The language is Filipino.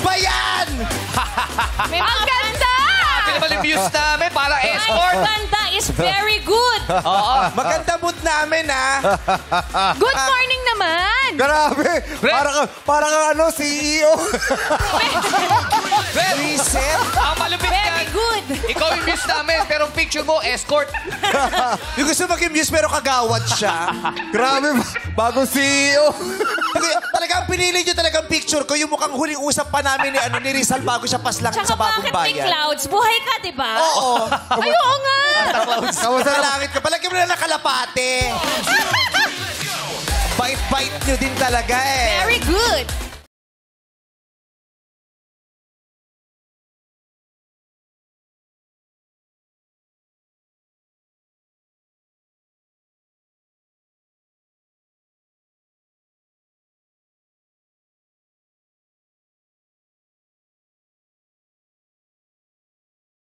ba yan? Ang ganda! Sabi naman yung views namin, parang escort. Ang ganda is very good. Oo. Maganda mood namin, ha? Good morning naman. Grabe! Parang ano, CEO. Reset. Ang malupit Very yan. good. Ikaw yung views namin, pero picture mo, escort. Yung gusto mag-muse pero kagawad siya. Grabe, bagong CEO. Talagang pinili nyo talagang picture ko. Yung mukhang huling usap pa namin ni Rizal bago siya paslangit Tsaka sa bagong bakit may bayan. clouds? Buhay ka, di ba? Oo. Ay, oo nga. Kamusta Sa na? langit ka. Palagyan mo na ng kalapate. Bite-bite nyo din talaga eh. Very good.